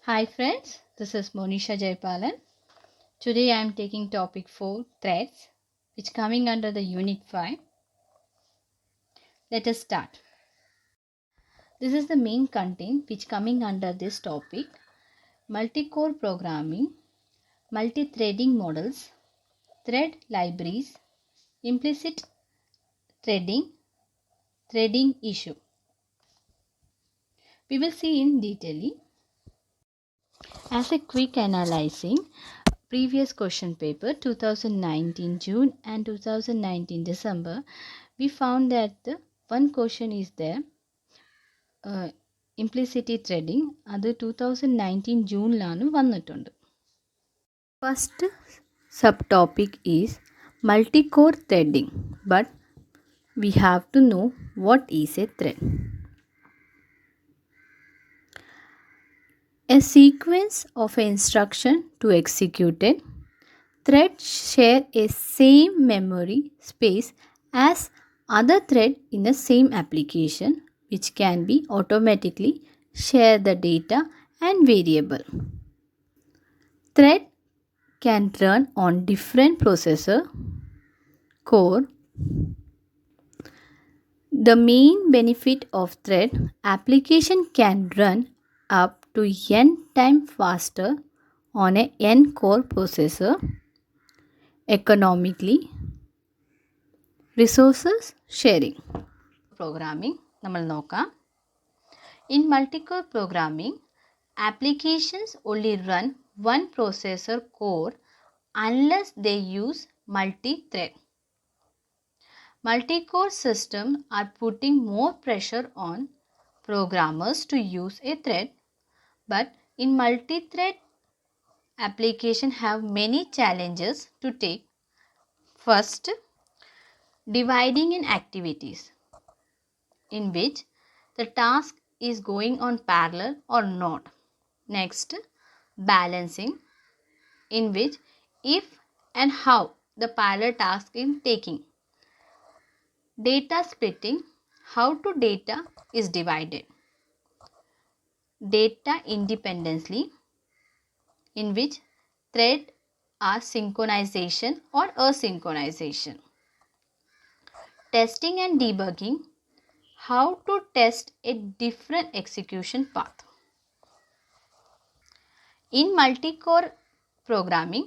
Hi friends, this is Monisha Jaipalan. Today I am taking topic 4 threads which coming under the unit 5. Let us start. This is the main content which coming under this topic: multi-core programming, multi-threading models, thread libraries, implicit threading, threading issue. We will see in detail. As a quick analyzing previous question paper 2019 June and 2019 December, we found that the one question is there, implicit threading, അത് 2019 ജൂണിലാണ് വന്നിട്ടുണ്ട്. First subtopic is multi-core threading, but we have to know what is a thread. A sequence of instruction to execute it. Threads share a same memory space as other thread in the same application, which can be automatically share the data and variable. Thread can run on different processor core. The main benefit of thread application can run up to n times faster on a n core processor economically. Resources sharing. Programming നമ്മൾ നോക്കാം. In multi-core programming, applications only run one processor core unless they use multi-thread. Multi-core systems are putting more pressure on programmers to use a thread, but in multi-thread applications have many challenges to take. First, dividing in activities in which the task is going on parallel or not. Next, balancing in which if and how the parallel task is taking. Data splitting, how to data is divided. Data independently in which thread are synchronization or asynchronization. Testing and debugging, how to test a different execution path. In multi-core programming,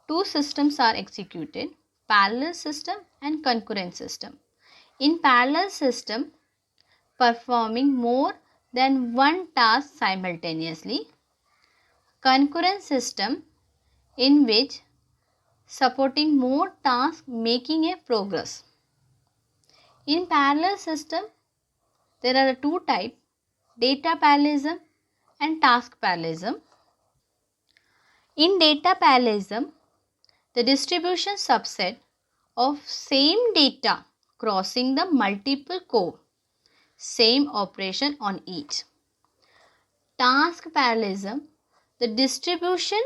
two systems are executed: parallel system and concurrent system. In parallel system, performing more than one task simultaneously. Concurrent system in which supporting more tasks making a progress. In parallel system, there are two types: data parallelism and task parallelism. In data parallelism, the distribution subset of same data crossing the multiple core, same operation on each. Task parallelism, the distribution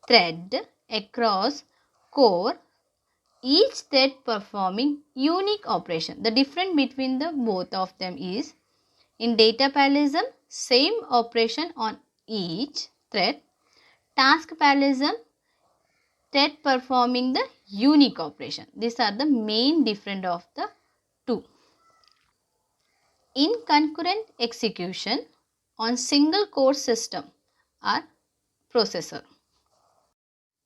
thread across core, each thread performing unique operation. The difference between the both of them is, in data parallelism, same operation on each thread. Task parallelism, thread performing the unique operation. These are the main difference of the two. In concurrent execution on single core system are processor.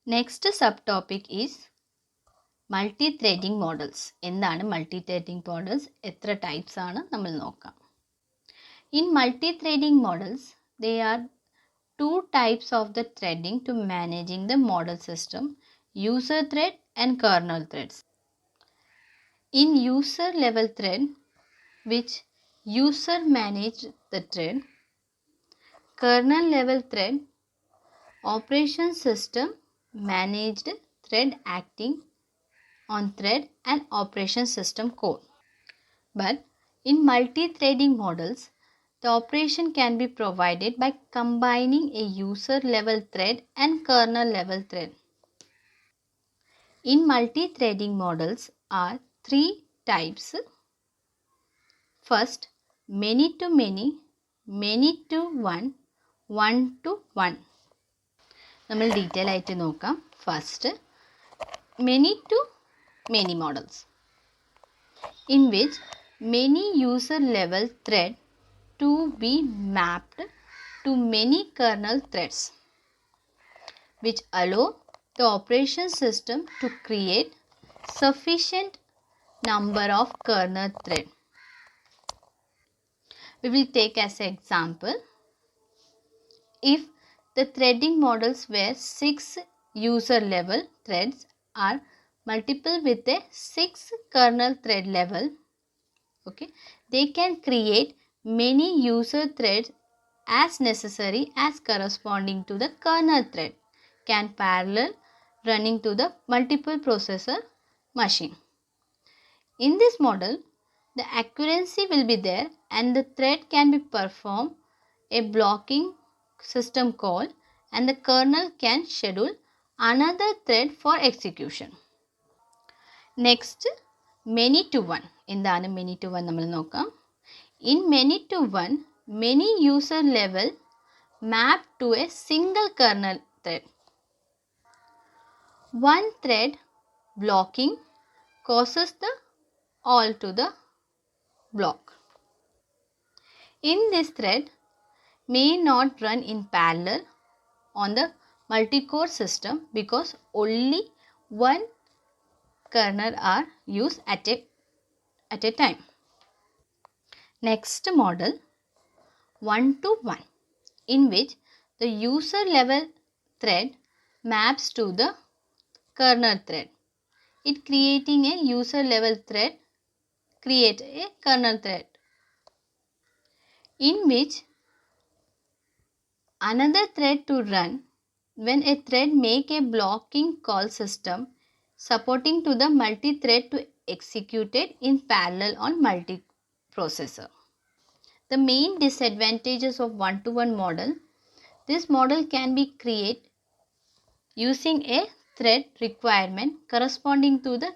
Next subtopic is multi-threading models. എന്താണ് multi-threading models? എത്ര types ആണ് നമ്മൾ നോക്കാം. In multi-threading models, there are two types of the threading to managing the model system: user thread and kernel threads. In user level thread, which user manage the thread. Kernel level thread, operation system managed thread acting on thread and operation system code. But in multi-threading models, the operation can be provided by combining a user level thread and kernel level thread. In multi-threading models are three types. First, many to many, many to one, 1 to 1. നമ്മൾ detail ആയിട്ട് നോക്കാം. First, many to many models, in which many user level thread to be mapped to many kernel threads, which allow the operation system to create sufficient number of kernel thread. We will take as an example, if the threading models where 6 user level threads are multiple with a 6 kernel thread level, okay, they can create many user threads as necessary as corresponding to the kernel thread can parallel running to the multiple processor machine. In this model, the accuracy will be there and the thread can be perform a blocking system call and the kernel can schedule another thread for execution. Next, many to one. എന്താണ് many to one നമ്മൾ നോക്കാം. In many to one, many user level map to a single kernel thread. One thread blocking causes the all to the block. In this thread may not run in parallel on the multi-core system because only one kernel are used at a time. Next model, 1 to 1, in which the user level thread maps to the kernel thread. It creating a user level thread create a kernel thread in which another thread to run when a thread make a blocking call system supporting to the multi-thread to executed in parallel on multi-processor. The main disadvantages of one-to-one model, this model can be created using a thread requirement corresponding to the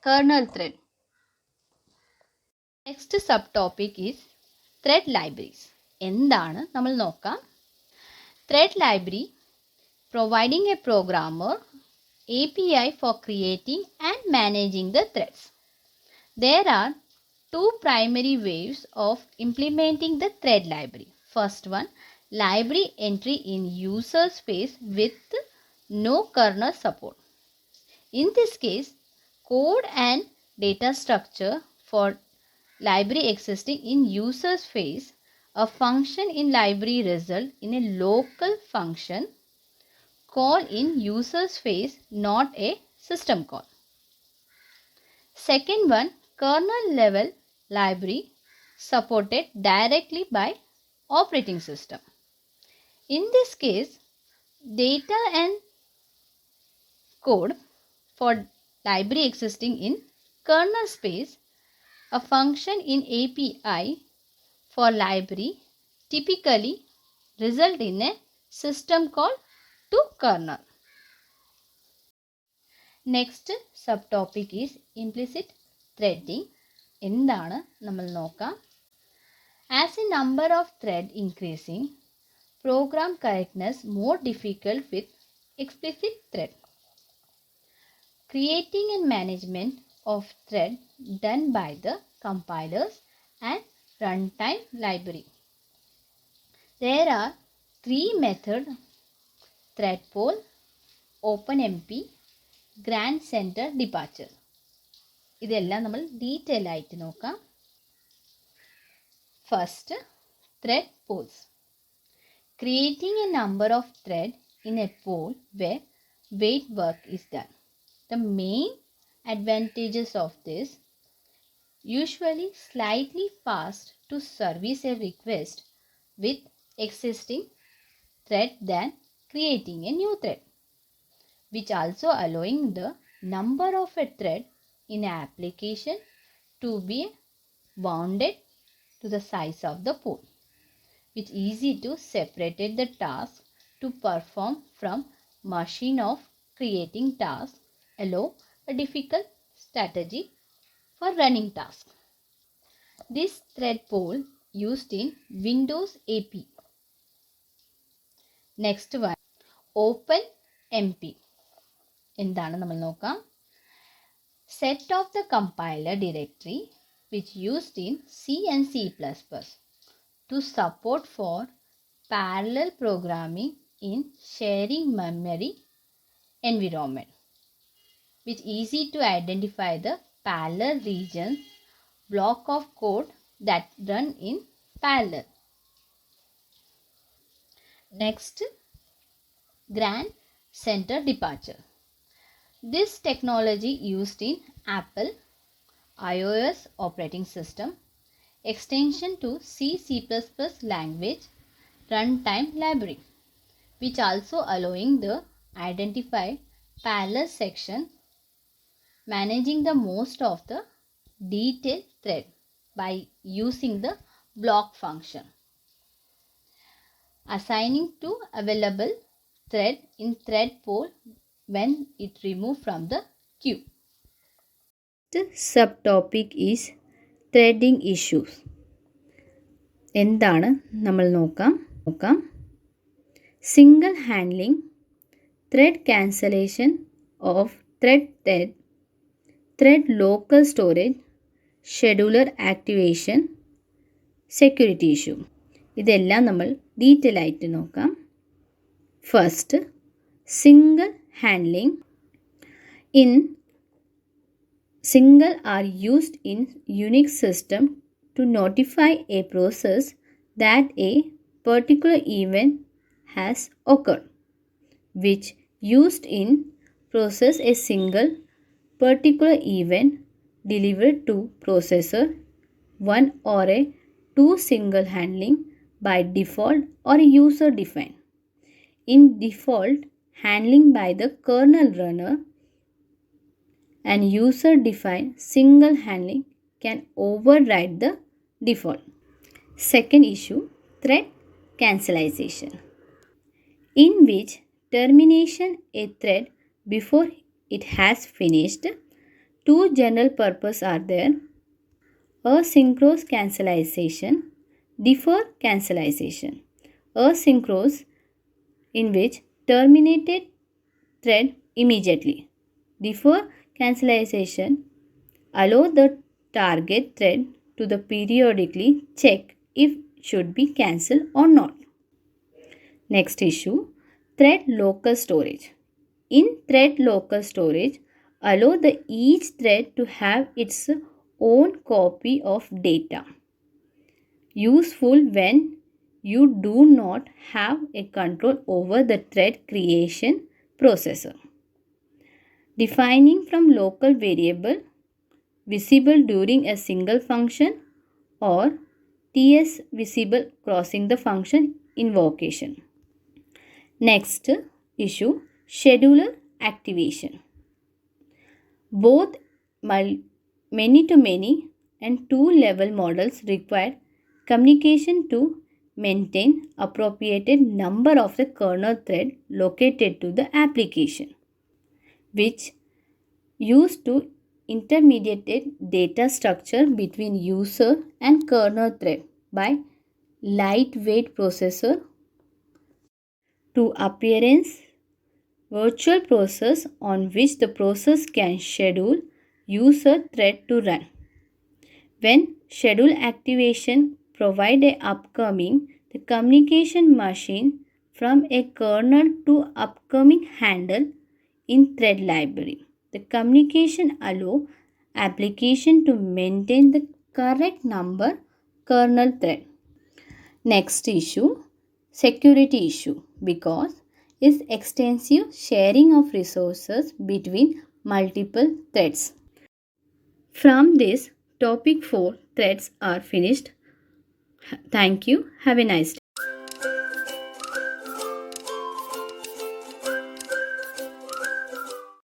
kernel thread. Next subtopic is thread libraries. എന്താണ് നമ്മൾ നോക്കാം. Thread library providing a programmer API for creating and managing the threads. There are two primary ways of implementing the thread library. First one, library entry in user space with no kernel support. In this case, code and data structure for library existing in user space, a function in library result in a local function call in user space, not a system call. Second one, kernel level library supported directly by operating system. In this case, data and code for library existing in kernel space, a function in API for library typically result in a system call to kernel. Next subtopic is implicit threading. എന്താണ് നമ്മൾ നോക്കാം. As a number of thread increasing, program correctness more difficult with explicit thread. Creating and management of thread done by the compilers and runtime library. There are three methods: thread pool, OpenMP, Grand Center Departure. ഇതെല്ലാം നമ്മൾ detail ആയിട്ട് നോക്കാം. First, thread pools. Creating a number of thread in a pool where wait work is done. The main advantages of this, usually slightly fast to service a request with existing thread than creating a new thread, which also allowing the number of a thread in an application to be bounded to the size of the pool, which easy to separate the task to perform from machine of creating task, allow a difficult strategy for running task. This thread pool used in Windows AP. Next one open M P എന്താണ് നമ്മൾ നോക്കാം. Set of the compiler directory which used in C and C++ to support for parallel programming in sharing memory environment, which easy to identify the parallel regions block of code that run in parallel. Next, Grand Center Departure. This technology used in Apple iOS operating system, extension to C++ language runtime library, which also allowing the identify parallel section, managing the most of the detailed thread by using the block function, assigning to available thread in thread pool when it removed from the queue. The subtopic is threading issues. എന്താണ് നമ്മൾ നോക്കാം. Single handling, thread cancellation of thread local storage, scheduler activation, security issue. ഇതെല്ലാം നമ്മൾ detail ആയിട്ട് നോക്കാം. First, single handling. Single are used in Unix system to notify a process that a particular event has occurred, which used in process a single particular event delivered to processor 1 or a 2 single handling by default or user defined. In default handling by the kernel runner, and user-defined single handling can override the default. Second issue, thread cancellation, in which termination a thread before it has finished. Two general purposes are there: asynchronous cancellation, defer cancellation. Asynchronous, in which terminated thread immediately. Defer cancellation allow the target thread to the periodically check if should be cancelled or not. Next issue, thread local storage. In thread local storage, allow the each thread to have its own copy of data. Useful when you do not have a control over the thread creation processor. Defining from local variable visible during a single function or TS visible crossing the function invocation. Next issue, scheduler activation. Both many-to-many and two-level models require communication to maintain appropriate number of the kernel thread located to the application, which used to intermediate data structure between user and kernel thread by lightweight processor to appearance virtual process on which the process can schedule user thread to run. When schedule activation provide a upcoming the communication machine from a kernel to upcoming handle in thread library. The communication allow application to maintain the correct number kernel thread. Next issue, security issue, because is extensive sharing of resources between multiple threads. From this, topic 4 threads are finished. Thank you. Have a nice day.